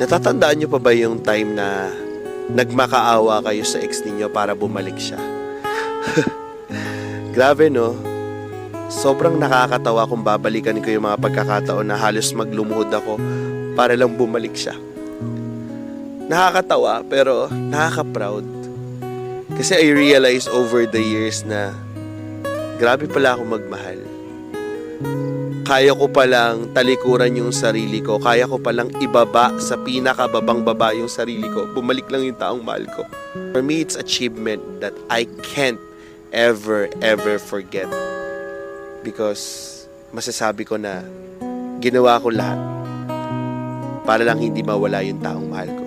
Natatandaan niyo pa ba yung time na nagmakaawa kayo sa ex ninyo para bumalik siya? Grabe no? Sobrang nakakatawa kung babalikan ko yung mga pagkakataon na halos maglumuhod ako para lang bumalik siya. Nakakatawa pero nakaka-proud. Kasi I realized over the years na grabe pala ako magmahal. Kaya ko palang talikuran yung sarili ko. Kaya ko palang ibaba sa pinakababang baba yung sarili ko. Bumalik lang yung taong mahal ko. For me, it's achievement that I can't ever forget. Because masasabi ko na ginawa ko lahat para lang hindi mawala yung taong mahal ko.